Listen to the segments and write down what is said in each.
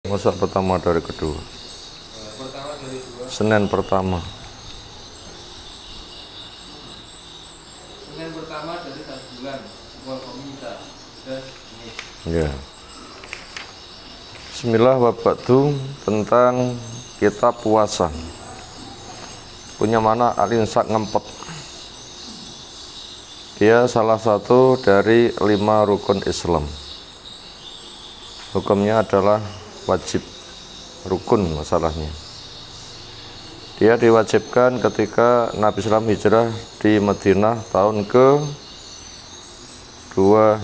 Masa pertama dari kedua? Pertama dari dua. Senin pertama. Senin pertama dari 1 bulan. Wal komisa dan ini. Ya. Bismillah wabadu tentang kita puasa. Punya mana al-insak ngempet. Dia salah satu dari 5 rukun Islam. Hukumnya adalah wajib, rukun masalahnya. Dia diwajibkan ketika Nabi SAW hijrah di Madinah tahun ke-2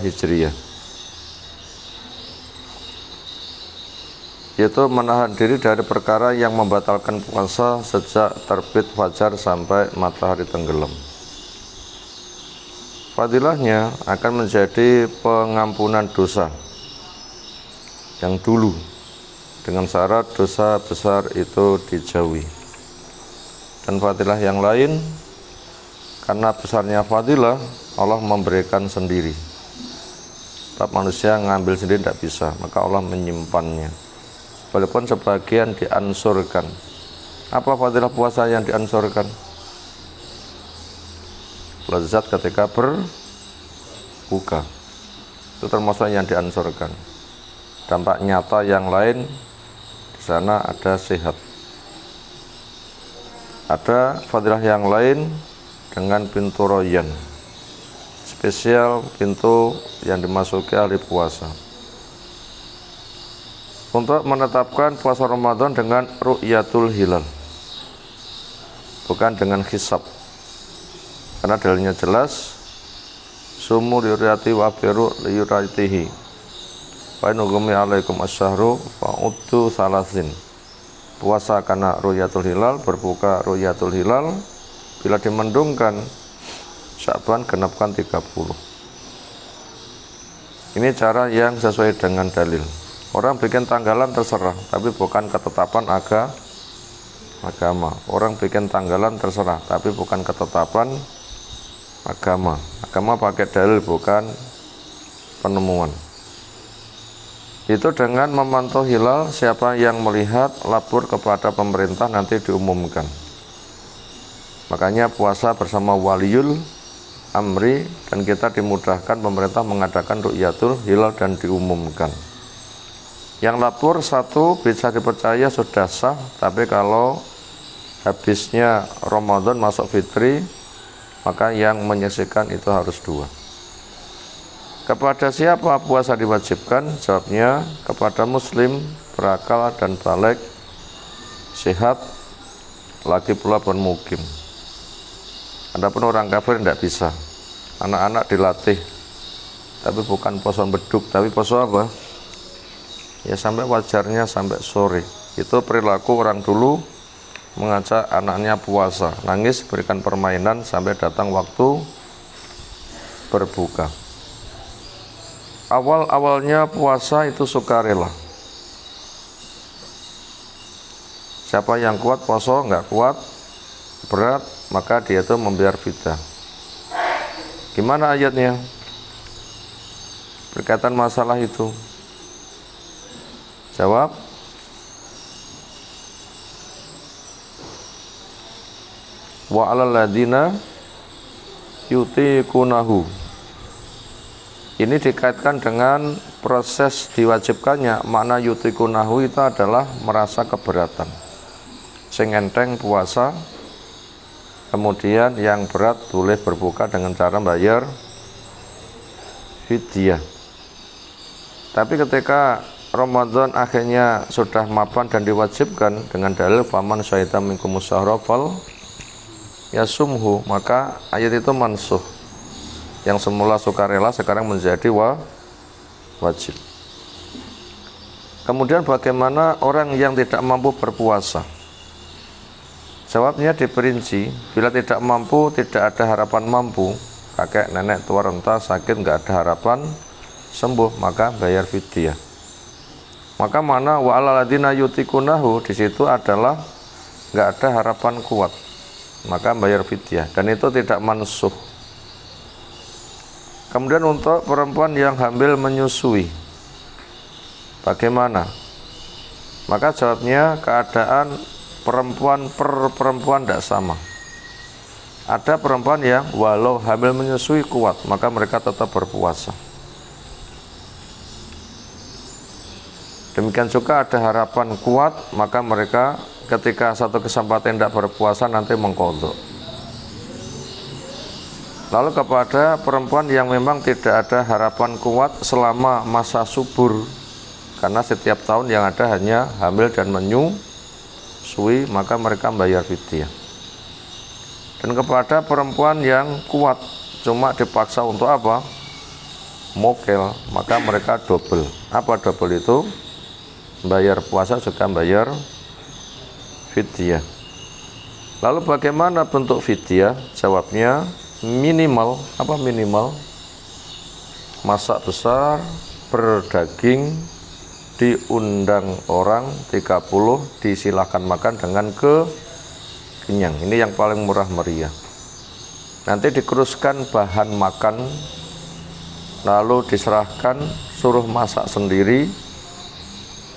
Hijriah. Yaitu menahan diri dari perkara yang membatalkan puasa sejak terbit fajar sampai matahari tenggelam. Fadilahnya akan menjadi pengampunan dosa yang dulu, dengan syarat dosa besar itu dijauhi. Dan fadilah yang lain, karena besarnya fadilah, Allah memberikan sendiri. Sebab manusia ngambil sendiri tidak bisa, maka Allah menyimpannya. Walaupun sebagian diansurkan. Apa fadilah puasa yang diansurkan? Lezat ketika berbuka, itu termasuk yang diansurkan. Dampak nyata yang lain di sana ada sehat. Ada fadilah yang lain dengan pintu royan, spesial pintu yang dimasuki ahli puasa. Untuk menetapkan puasa Ramadan dengan ru'yatul hilal, bukan dengan hisab. Karena dalilnya jelas, sumu liru'yati wa firu liru'yatihi wa inugumi alaikum asyahru fa'uddu salasin. Puasa karena ru'yatul hilal, berbuka ru'yatul hilal. Bila dimendungkan Sya'ban, genapkan 30. Ini cara yang sesuai dengan dalil. Orang bikin tanggalan terserah, tapi bukan ketetapan agama. Orang bikin tanggalan terserah, tapi bukan ketetapan agama. Agama pakai dalil, bukan penemuan. Itu dengan memantau hilal, siapa yang melihat lapor kepada pemerintah nanti diumumkan. Makanya puasa bersama waliul amri, dan kita dimudahkan pemerintah mengadakan ru'yatul hilal dan diumumkan. Yang lapor satu bisa dipercaya sudah sah, tapi kalau habisnya Ramadan masuk fitri, maka yang menyaksikan itu harus 2. Kepada siapa puasa diwajibkan? Jawabnya kepada muslim berakal dan balik, sehat, lagi pula bermukim. Adapun orang kafir tidak bisa. Anak-anak dilatih, tapi bukan poso beduk, tapi poso apa? Ya sampai wajarnya sampai sore. Itu perilaku orang dulu mengajak anaknya puasa, nangis, berikan permainan sampai datang waktu berbuka. Awal-awalnya puasa itu sukarela. Siapa yang kuat poso, nggak kuat, berat, maka dia itu membayar fidyah. Gimana ayatnya berkaitan masalah itu? Jawab, wa 'alal ladzina yutiqunahu. Ini dikaitkan dengan proses diwajibkannya. Makna yutiqunahu itu adalah merasa keberatan. Sing enteng puasa, kemudian yang berat boleh berbuka dengan cara bayar fidyah. Tapi ketika Ramadan akhirnya sudah mapan dan diwajibkan dengan dalil faman syahida minkumus syahra fal yasumhu, maka ayat itu mansuh. Yang semula sukarela sekarang menjadi wajib. Kemudian bagaimana orang yang tidak mampu berpuasa? Jawabnya diperinci, bila tidak mampu, tidak ada harapan mampu, kakek, nenek, tua, renta, sakit, nggak ada harapan sembuh, maka bayar fidyah. Maka mana wa 'alal ladzina yutiqunahu, di situ adalah nggak ada harapan kuat, maka bayar fidyah, dan itu tidak mansuh. Kemudian untuk perempuan yang hamil menyusui, bagaimana? Maka jawabnya keadaan perempuan per perempuan tidak sama. Ada perempuan yang walau hamil menyusui kuat, maka mereka tetap berpuasa. Demikian juga ada harapan kuat, maka mereka ketika satu kesempatan tidak berpuasa nanti mengqadha. Lalu kepada perempuan yang memang tidak ada harapan kuat selama masa subur, karena setiap tahun yang ada hanya hamil dan menyusui, maka mereka bayar fidyah. Dan kepada perempuan yang kuat cuma dipaksa untuk apa? Mokel, maka mereka double. Apa double itu? Bayar puasa juga bayar fidyah. Lalu bagaimana bentuk fidyah? Jawabnya minimal. Apa minimal? Masak besar berdaging, diundang orang 30, disilahkan makan dengan kenyang. Ini yang paling murah meriah. Nanti dikeruskan bahan makan, lalu diserahkan, suruh masak sendiri.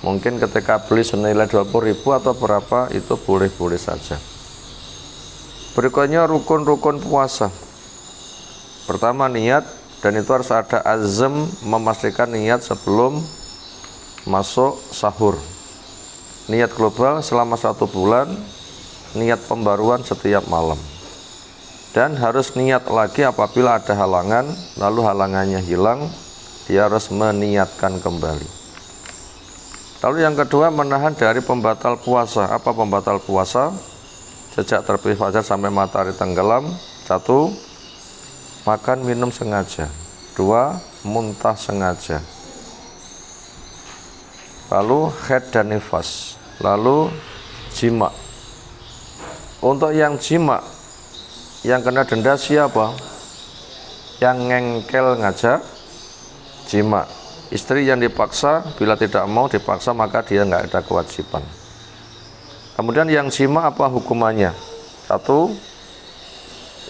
Mungkin ketika beli senilai 20.000 atau berapa, itu boleh-boleh saja. Berikutnya rukun-rukun puasa. Pertama niat, dan itu harus ada azam, memastikan niat sebelum masuk sahur. Niat global selama 1 bulan, niat pembaruan setiap malam. Dan harus niat lagi apabila ada halangan, lalu halangannya hilang, dia harus meniatkan kembali. Lalu yang kedua, menahan dari pembatal puasa. Apa pembatal puasa? Sejak terbit fajar sampai matahari tenggelam. 1, makan minum sengaja. 2, muntah sengaja. Lalu haid dan nifas. Lalu jima. Untuk yang jima, yang kena denda siapa? Yang ngengkel ngajak jima. Istri yang dipaksa, bila tidak mau dipaksa maka dia nggak ada kewajiban. Kemudian yang jima apa hukumannya? 1,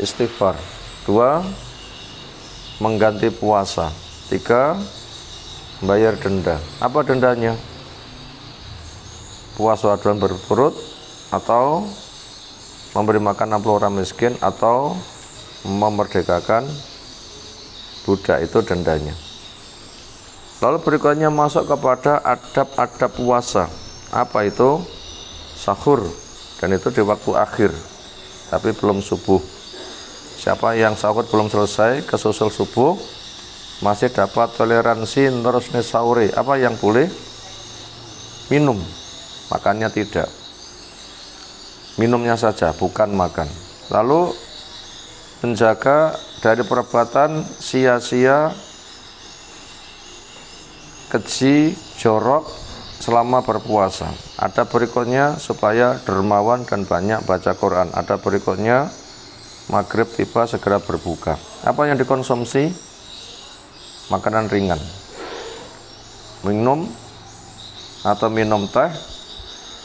istighfar. 2, mengganti puasa. 3, bayar denda. Apa dendanya? Puasa 2 bulan berturut, atau memberi makan 60 orang miskin, atau memerdekakan budak, itu dendanya. Lalu berikutnya masuk kepada adab-adab puasa. Apa itu? Sahur, dan itu di waktu akhir, tapi belum subuh. Siapa yang sahur belum selesai, kesusul subuh, masih dapat toleransi terus sahur. Apa yang boleh? Minum, makannya tidak. Minumnya saja, bukan makan. Lalu menjaga dari perbuatan sia-sia, keji, jorok selama berpuasa. Ada berikutnya supaya dermawan dan banyak baca Quran. Ada berikutnya maghrib tiba segera berbuka. Apa yang dikonsumsi? Makanan ringan. Minum atau minum teh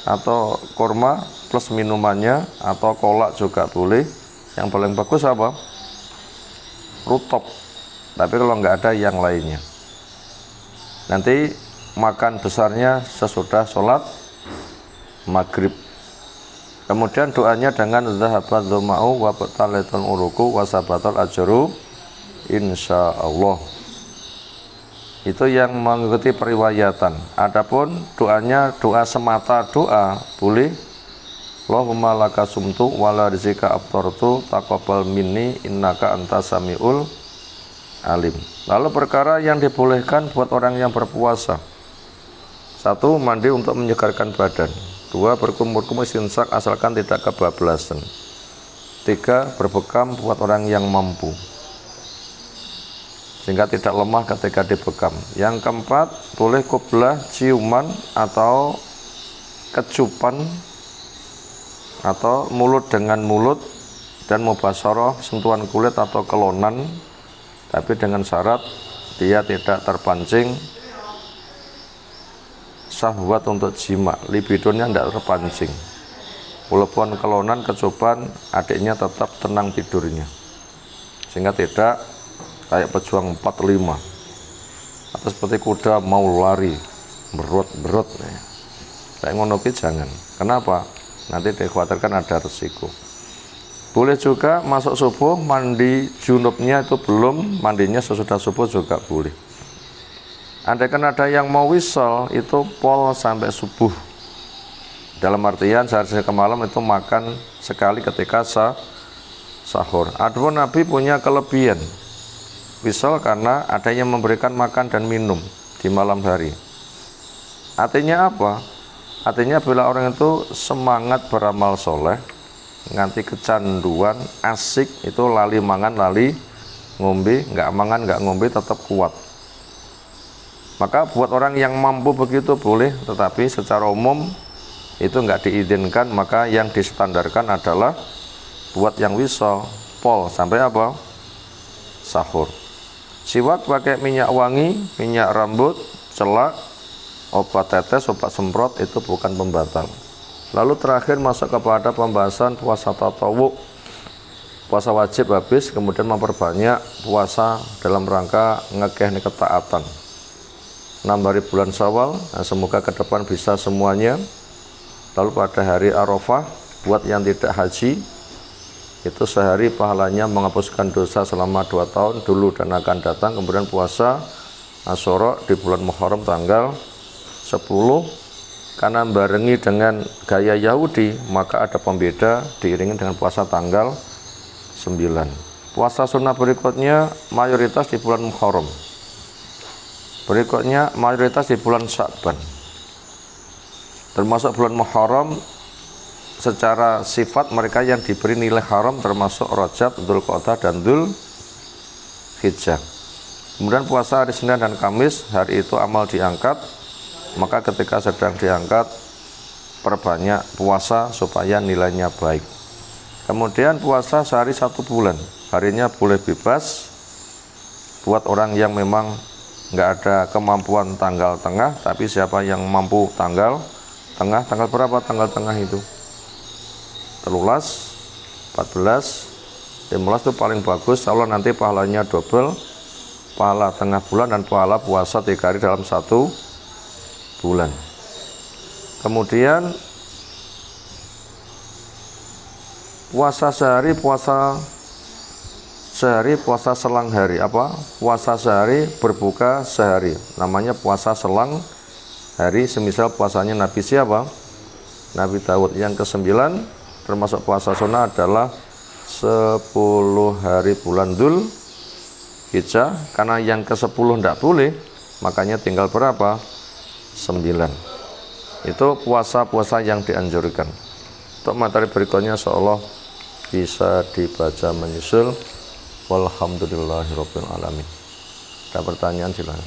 atau kurma plus minumannya, atau kolak juga boleh. Yang paling bagus apa? Rutop. Tapi kalau nggak ada yang lainnya. Nanti makan besarnya sesudah sholat maghrib. Kemudian doanya dengan zahabat dzama'u wa batalatul uruku wa sabatal ajru insyaallah. Itu yang mengikuti periwayatan. Adapun doanya doa semata doa boleh. Allahumma laka sumtu wala rizika aftartu taqabbal minni innaka antas samiul alim. Lalu perkara yang dibolehkan buat orang yang berpuasa. 1, mandi untuk menyegarkan badan. 2, berkumur-kumur istinsak asalkan tidak kebablasan. 3, berbekam buat orang yang mampu, sehingga tidak lemah ketika dibekam. Yang keempat, boleh qublah, ciuman atau kecupan, atau mulut dengan mulut, dan mubasyarah, sentuhan kulit atau kelonan, tapi dengan syarat dia tidak terpancing syahwat untuk jima, libidonya tidak terpancing. Walaupun kelonan, kecupan, adiknya tetap tenang tidurnya, sehingga tidak kayak pejuang 45 atau seperti kuda mau lari berut-berut. Kayak ngono ki jangan. Kenapa? Nanti dikhawatirkan ada resiko. Boleh juga masuk subuh mandi junubnya itu belum, mandinya sesudah subuh juga boleh. Andaikan ada yang mau wisol itu pol sampai subuh. Dalam artian sehari ke malam itu makan sekali ketika sahur. Adapun Nabi punya kelebihan wisol karena ada yang memberikan makan dan minum di malam hari. Artinya apa? Artinya bila orang itu semangat beramal soleh, nganti kecanduan, asik, itu lali mangan, lali ngombe, nggak mangan, nggak ngombe, tetap kuat. Maka buat orang yang mampu begitu boleh, tetapi secara umum itu nggak diizinkan. Maka yang distandarkan adalah buat yang wisol, pol, sampai apa? Sahur. Siwak pakai minyak wangi, minyak rambut, celak, obat tetes, obat semprot itu bukan pembatal. Lalu terakhir masuk kepada pembahasan puasa tatawuk. Puasa wajib habis, kemudian memperbanyak puasa dalam rangka ngekeh ketaatan. 6 hari bulan Syawal, nah semoga ke depan bisa semuanya. Lalu pada hari Arafah, buat yang tidak haji, itu sehari pahalanya menghapuskan dosa selama 2 tahun dulu dan akan datang. Kemudian puasa Asyura di bulan Muharram tanggal 10, karena barengi dengan gaya Yahudi maka ada pembeda diiringi dengan puasa tanggal 9. Puasa sunnah berikutnya mayoritas di bulan Muharram, berikutnya mayoritas di bulan Sya'ban. Termasuk bulan Muharram secara sifat mereka yang diberi nilai haram termasuk Rajab, Dzulqa'dah dan Dzulhijjah. Kemudian puasa hari Senin dan Kamis, hari itu amal diangkat. Maka ketika sedang diangkat, perbanyak puasa supaya nilainya baik. Kemudian puasa sehari 1 bulan, harinya boleh bebas buat orang yang memang nggak ada kemampuan tanggal tengah. Tapi siapa yang mampu tanggal tengah, tanggal berapa tanggal tengah itu? 13, 14, 15 itu paling bagus. Kalau nanti pahalanya double, pahala tengah bulan dan pahala puasa 3 hari dalam 1 bulan. Kemudian puasa sehari, puasa selang hari. Apa? Puasa sehari, berbuka sehari. Namanya puasa selang hari. Semisal puasanya Nabi siapa? Nabi Daud. Yang ke-9 termasuk puasa sunnah adalah 10 hari bulan Dzulhijjah. Karena yang ke-10 tidak boleh, makanya tinggal berapa? 9. Itu puasa-puasa yang dianjurkan. Untuk materi berikutnya insyaallah bisa dibaca menyusul. Walhamdulillahirabbil alamin. Ada pertanyaan silakan.